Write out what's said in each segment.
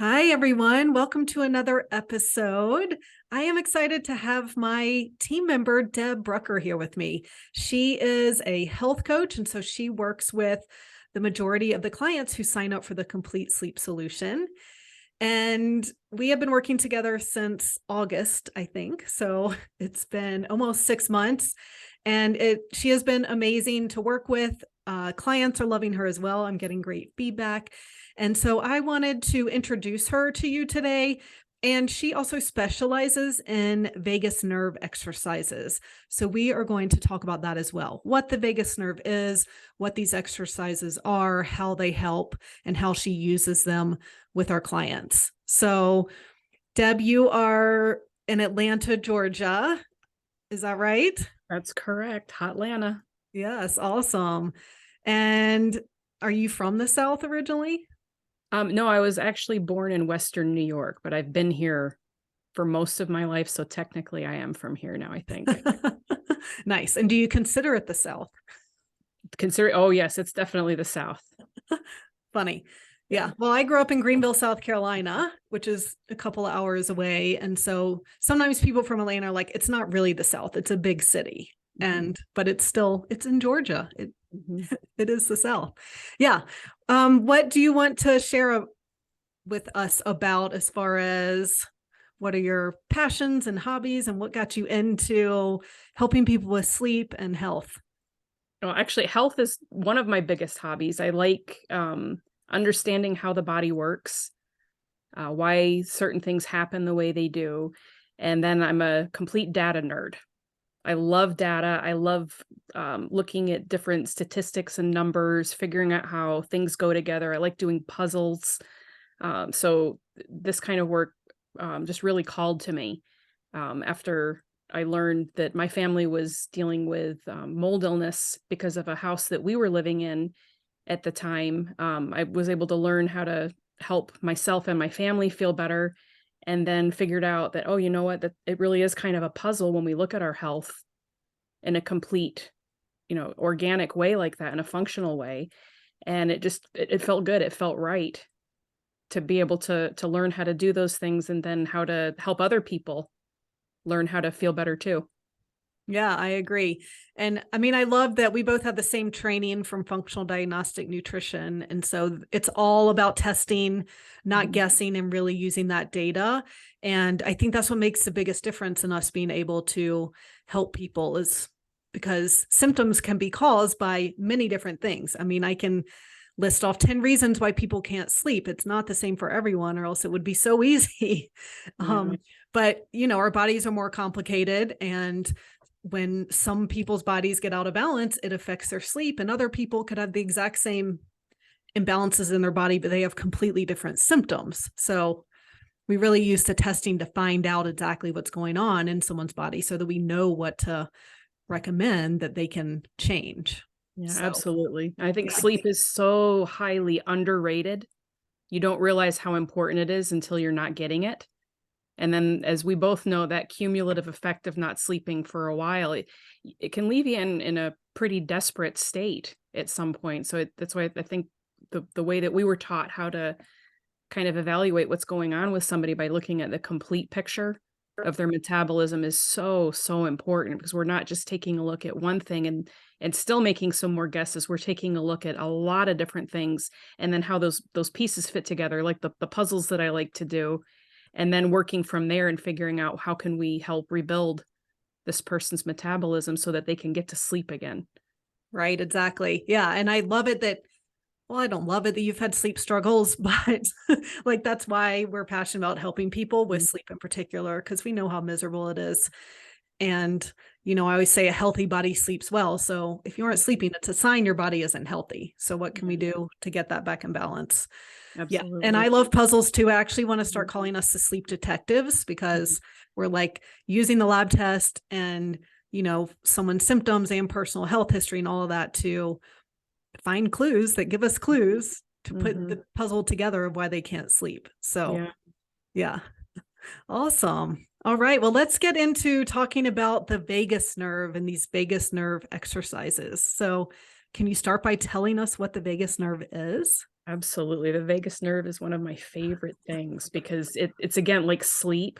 Hi, everyone. Welcome to another episode. I am excited to have my team member, Deb Brucker, here with me. She is a health coach, and so she works with the majority of the clients who sign up for the Complete Sleep Solution. And we have been working together since August, I think. So it's been almost 6 months, and she has been amazing to work with. Clients are loving her as well. I'm getting great feedback. And so I wanted to introduce her to you today. And she also specializes in vagus nerve exercises. So we are going to talk about that as well. What the vagus nerve is, what these exercises are, how they help, and how she uses them with our clients. So Deb, you are in Atlanta, Georgia. Is that right? That's correct. Hot Atlanta. Yes, awesome. And are you from the South originally? No, I was actually born in Western New York, but I've been here for most of my life. So technically I am from here now, I think. Nice. And do you consider it the South? Oh yes, it's definitely the South. Funny. Yeah. Well, I grew up in Greenville, South Carolina, which is a couple of hours away. And so sometimes people from Atlanta are like, it's not really the South. It's a big city. But it's in Georgia. It is the South. Yeah. What do you want to share with us about as far as what are your passions and hobbies and what got you into helping people with sleep and health? Well, actually, health is one of my biggest hobbies. I like understanding how the body works, why certain things happen the way they do. And then I'm a complete data nerd. I love data. I love looking at different statistics and numbers, figuring out how things go together. I like doing puzzles. So this kind of work just really called to me after I learned that my family was dealing with mold illness because of a house that we were living in at the time. I was able to learn how to help myself and my family feel better, and then figured out that, oh, you know what, that it really is kind of a puzzle when we look at our health in a complete, organic way like that, in a functional way. And it felt good. It felt right to be able to learn how to do those things, and then how to help other people learn how to feel better too. Yeah, I agree. And I mean, I love that we both had the same training from functional diagnostic nutrition. And so it's all about testing, not guessing, and really using that data. And I think that's what makes the biggest difference in us being able to help people, is because symptoms can be caused by many different things. I mean, I can list off 10 reasons why people can't sleep. It's not the same for everyone, or else it would be so easy. Yeah. But, our bodies are more complicated, and when some people's bodies get out of balance, it affects their sleep, and other people could have the exact same imbalances in their body, but they have completely different symptoms. So we really use the testing to find out exactly what's going on in someone's body so that we know what to recommend that they can change. Yeah, So, absolutely. I think yeah. sleep is so highly underrated. You don't realize how important it is until you're not getting it. And then, as we both know, that cumulative effect of not sleeping for a while, it can leave you in a pretty desperate state at some point. So that's why I think the way that we were taught how to kind of evaluate what's going on with somebody by looking at the complete picture of their metabolism is so, so important, because we're not just taking a look at one thing and still making some more guesses. We're taking a look at a lot of different things, and then how those pieces fit together, like the puzzles that I like to do, and then working from there and figuring out how can we help rebuild this person's metabolism so that they can get to sleep again. Right, exactly. Yeah. And I love it that, well, I don't love it that you've had sleep struggles, but like that's why we're passionate about helping people with sleep in particular, because we know how miserable it is. And, I always say a healthy body sleeps well. So if you aren't sleeping, it's a sign your body isn't healthy. So what can we do to get that back in balance? Yeah. And I Absolutely. love puzzles too. I actually want to start calling us the sleep detectives, because we're like using the lab test and, someone's symptoms and personal health history and all of that to find clues that give us clues to put the puzzle together of why they can't sleep. So, yeah. Awesome. All right. Well, let's get into talking about the vagus nerve and these vagus nerve exercises. So, Can you start by telling us what the vagus nerve is? Absolutely. The vagus nerve is one of my favorite things because it's again like sleep.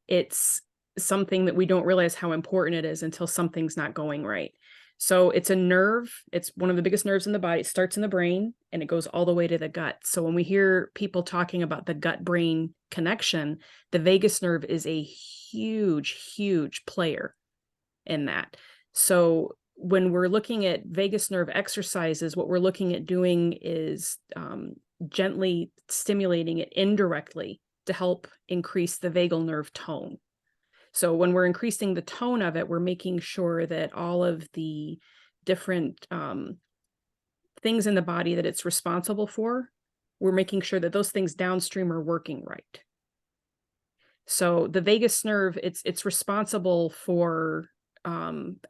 It's something that we don't realize how important it is until something's not going right. So it's a nerve. It's one of the biggest nerves in the body. It starts in the brain and it goes all the way to the gut. So when we hear people talking about the gut brain connection, the vagus nerve is a huge, huge player in that. So when we're looking at vagus nerve exercises, what we're looking at doing is gently stimulating it indirectly to help increase the vagal nerve tone. So when we're increasing the tone of it, we're making sure that all of the different things in the body that it's responsible for, we're making sure that those things downstream are working right. So the vagus nerve, it's responsible for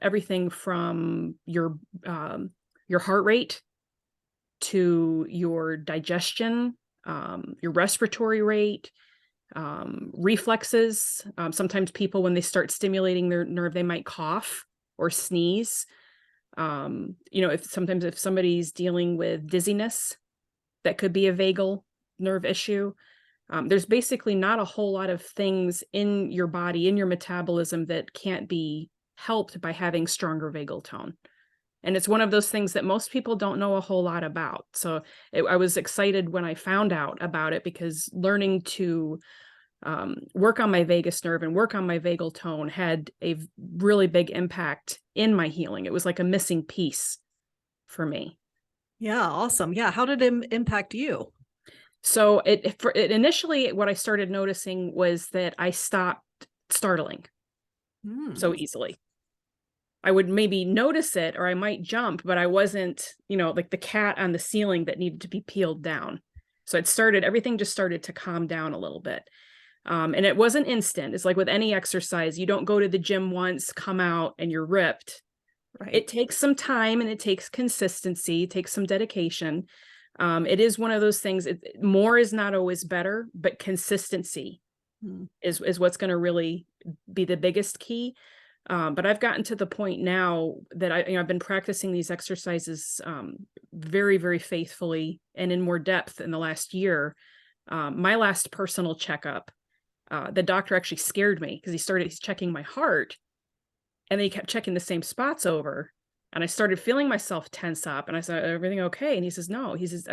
everything from your heart rate to your digestion, your respiratory rate, reflexes. Sometimes people, when they start stimulating their nerve, they might cough or sneeze. If somebody's dealing with dizziness, that could be a vagal nerve issue. There's basically not a whole lot of things in your body, in your metabolism, that can't be helped by having stronger vagal tone. And it's one of those things that most people don't know a whole lot about. So I was excited when I found out about it, because learning to work on my vagus nerve and work on my vagal tone had a really big impact in my healing. It was like a missing piece for me. Yeah, awesome. Yeah, how did it impact you? So it initially, what I started noticing was that I stopped startling so easily. I would maybe notice it or I might jump, but I wasn't, like the cat on the ceiling that needed to be peeled down. So everything just started to calm down a little bit. And it wasn't instant. It's like with any exercise, you don't go to the gym once, come out, and you're ripped. Right. It takes some time and it takes consistency, it takes some dedication. It is one of those things. More is not always better, but consistency is what's going to really be the biggest key. But I've gotten to the point now that I've been practicing these exercises very, very faithfully and in more depth in the last year. My last personal checkup, the doctor actually scared me because he's checking my heart, and then he kept checking the same spots over. And I started feeling myself tense up, and I said, "Everything okay?" And he says, "No." He says,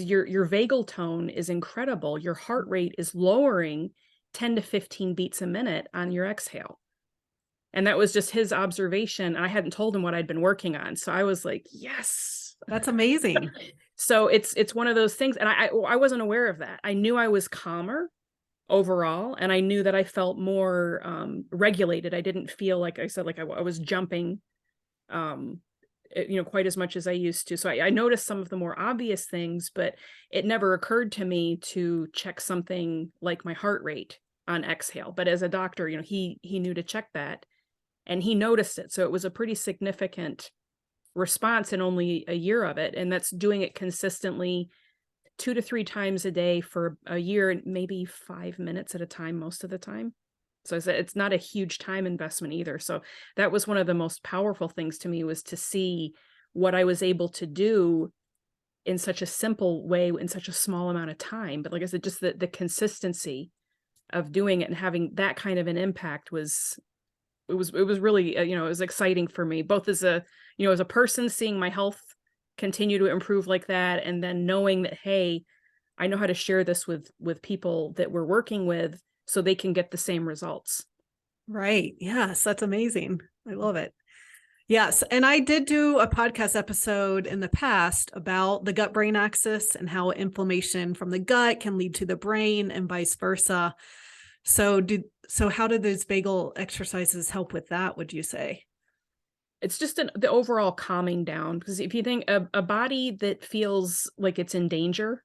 your vagal tone is incredible. Your heart rate is lowering 10 to 15 beats a minute on your exhale." And that was just his observation. I hadn't told him what I'd been working on. So I was like, yes. That's amazing. So it's one of those things. And I wasn't aware of that. I knew I was calmer overall, and I knew that I felt more regulated. I didn't feel, like I said, like I was jumping quite as much as I used to. So I noticed some of the more obvious things, but it never occurred to me to check something like my heart rate on exhale. But as a doctor, he knew to check that, and he noticed it. So it was a pretty significant response in only a year of it. And that's doing it consistently 2 to 3 times a day for a year, and maybe 5 minutes at a time most of the time. So it's not a huge time investment either. So that was one of the most powerful things to me, was to see what I was able to do in such a simple way in such a small amount of time. But like I said, just the consistency of doing it and having that kind of an impact was really, it was exciting for me, both as a person, seeing my health continue to improve like that, and then knowing that, hey, I know how to share this with people that we're working with so they can get the same results. Right. Yes, that's amazing. I love it. Yes. And I did do a podcast episode in the past about the gut brain axis and how inflammation from the gut can lead to the brain and vice versa. So how did those vagal exercises help with that, would you say? It's just the overall calming down, because if you think a body that feels like it's in danger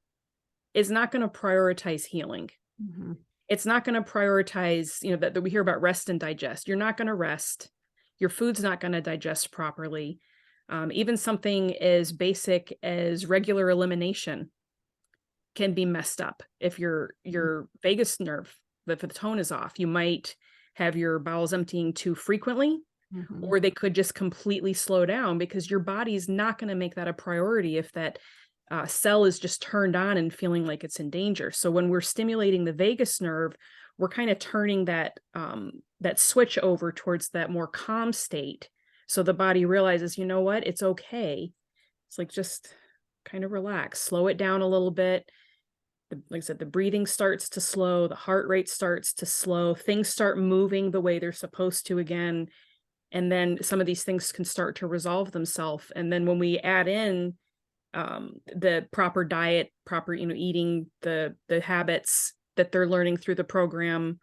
is not going to prioritize healing. Mm-hmm. It's not going to prioritize, that we hear about rest and digest. You're not going to rest. Your food's not going to digest properly. Even something as basic as regular elimination can be messed up if your vagus nerve, if the tone is off. You might have your bowels emptying too frequently, Mhm. or they could just completely slow down, because your body's not going to make that a priority if that cell is just turned on and feeling like it's in danger. So when we're stimulating the vagus nerve, we're kind of turning that switch over towards that more calm state. So the body realizes, you know what, it's okay. It's like, just kind of relax, slow it down a little bit. Like I said, the breathing starts to slow, the heart rate starts to slow, things start moving the way they're supposed to again. And then some of these things can start to resolve themselves. And then when we add in the proper diet, proper, eating, the habits that they're learning through the program,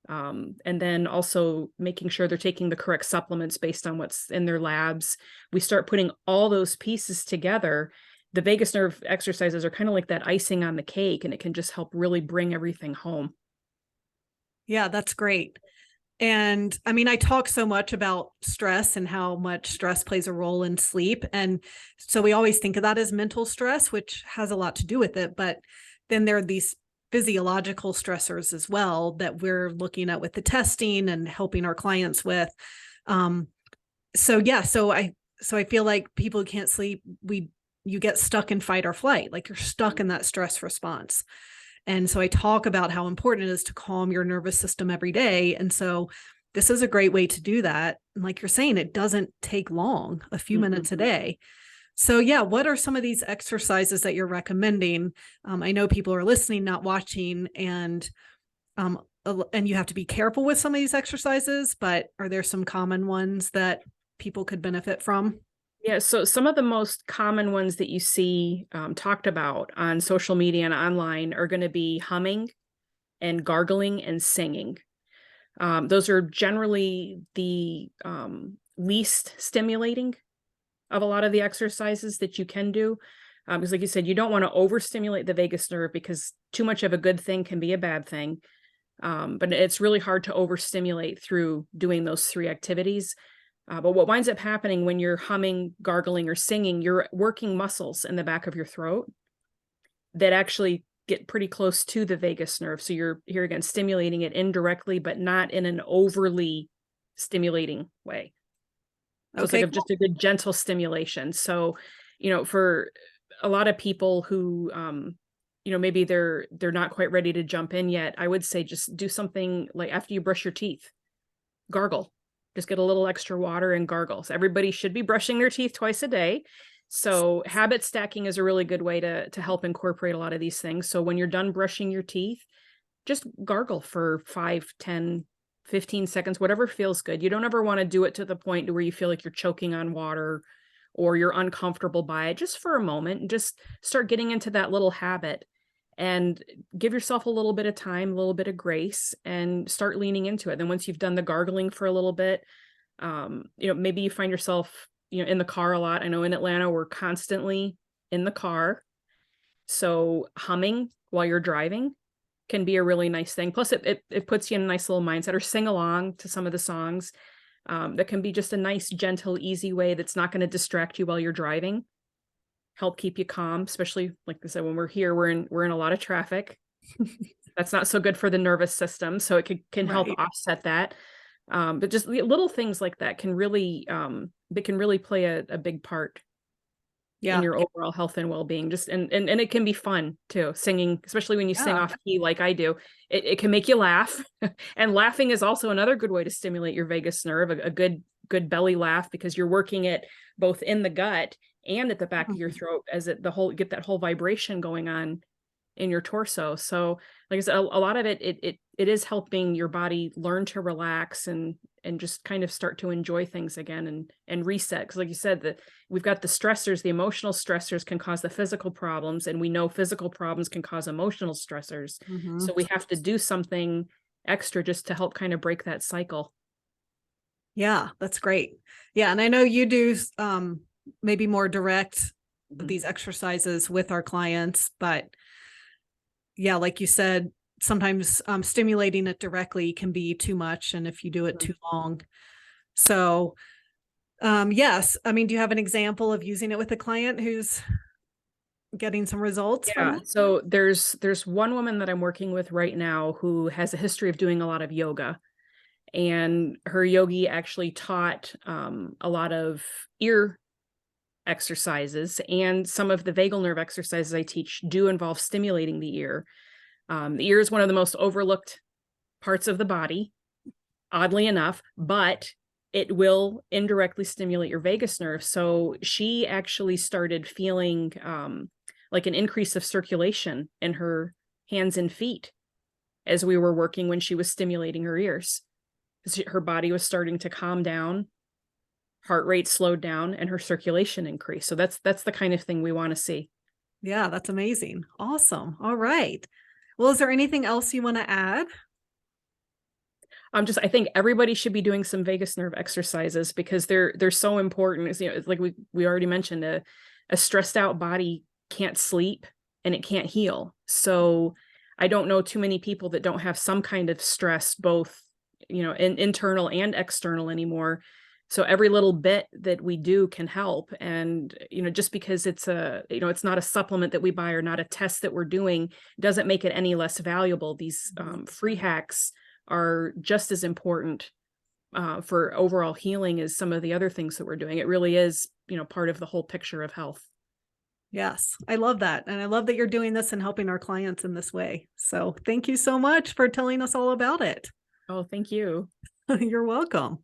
and then also making sure they're taking the correct supplements based on what's in their labs, we start putting all those pieces together. The vagus nerve exercises are kind of like that icing on the cake, and it can just help really bring everything home. Yeah, that's great. And I mean, I talk so much about stress and how much stress plays a role in sleep. And so we always think of that as mental stress, which has a lot to do with it. But then there are these physiological stressors as well that we're looking at with the testing and helping our clients with. Um, so yeah, so I feel like people who can't sleep, you get stuck in fight or flight, like you're stuck in that stress response. And so I talk about how important it is to calm your nervous system every day. And so this is a great way to do that. And like you're saying, it doesn't take long, a few minutes a Mhm. day. So yeah, what are some of these exercises that you're recommending? I know people are listening, not watching, and you have to be careful with some of these exercises, but are there some common ones that people could benefit from? Yeah, so some of the most common ones that you see talked about on social media and online are going to be humming and gargling and singing. Those are generally the least stimulating of a lot of the exercises that you can do. Because, like you said, you don't want to overstimulate the vagus nerve, because too much of a good thing can be a bad thing. But it's really hard to overstimulate through doing those three activities. But what winds up happening when you're humming, gargling, or singing, you're working muscles in the back of your throat that actually get pretty close to the vagus nerve. So you're here again stimulating it indirectly, but not in an overly stimulating way. So it's like Okay, a, cool. just a good gentle stimulation. So, for a lot of people who, maybe they're not quite ready to jump in yet, I would say just do something like after you brush your teeth, gargle. Just get a little extra water and gargle. So everybody should be brushing their teeth twice a day. So habit stacking is a really good way to help incorporate a lot of these things. So when you're done brushing your teeth, just gargle for 5, 10, 15 seconds, whatever feels good. You don't ever want to do it to the point where you feel like you're choking on water or you're uncomfortable by it. Just for a moment, and just start getting into that little habit, and give yourself a little bit of time, a little bit of grace, and start leaning into it. Then once you've done the gargling for a little bit, maybe you find yourself, in the car a lot. I know in Atlanta, we're constantly in the car. So humming while you're driving can be a really nice thing. Plus it puts you in a nice little mindset, or sing along to some of the songs. That can be just a nice, gentle, easy way that's not going to distract you while you're driving. Help keep you calm, especially like I said, when we're here, we're in a lot of traffic. That's not so good for the nervous system. So it can help Right. offset that. But just little things like that can really they can really play a big part in Yeah. your overall health and well-being. Just and it can be fun too, singing, especially when you sing Yeah. off key like I do. It can make you laugh. And laughing is also another good way to stimulate your vagus nerve, a good belly laugh, because you're working it both in the gut and at the back of your Mhm. throat, as get that whole vibration going on in your torso. So, like I said, a lot of it is helping your body learn to relax and just kind of start to enjoy things again, and reset. Because, like you said, that we've got the stressors, the emotional stressors can cause the physical problems, and we know physical problems can cause emotional stressors. So Mhm. we have to do something extra just to help kind of break that cycle. Yeah, that's great. Yeah, and I know you do maybe more direct Mhm. these exercises with our clients, but yeah, like you said, sometimes stimulating it directly can be too much, and if you do it Mhm. too long. So, yes, I mean, do you have an example of using it with a client who's getting some results from Yeah. it? So there's one woman that I'm working with right now who has a history of doing a lot of yoga. And her yogi actually taught a lot of ear exercises, and some of the vagal nerve exercises I teach do involve stimulating the ear. The ear is one of the most overlooked parts of the body, oddly enough, but it will indirectly stimulate your vagus nerve. So she actually started feeling like an increase of circulation in her hands and feet as we were working when she was stimulating her ears. Her body was starting to calm down, heart rate slowed down, and her circulation increased. So that's the kind of thing we want to see. Yeah, that's amazing. Awesome. All right. Well, is there anything else you want to add? I think everybody should be doing some vagus nerve exercises because they're so important. It's like we already mentioned, a stressed out body can't sleep and it can't heal. So I don't know too many people that don't have some kind of stress, both internal and external anymore. So every little bit that we do can help. And just because it's it's not a supplement that we buy or not a test that we're doing doesn't make it any less valuable. These free hacks are just as important for overall healing as some of the other things that we're doing. It really is, part of the whole picture of health. Yes, I love that. And I love that you're doing this and helping our clients in this way. So thank you so much for telling us all about it. Oh, thank you. You're welcome.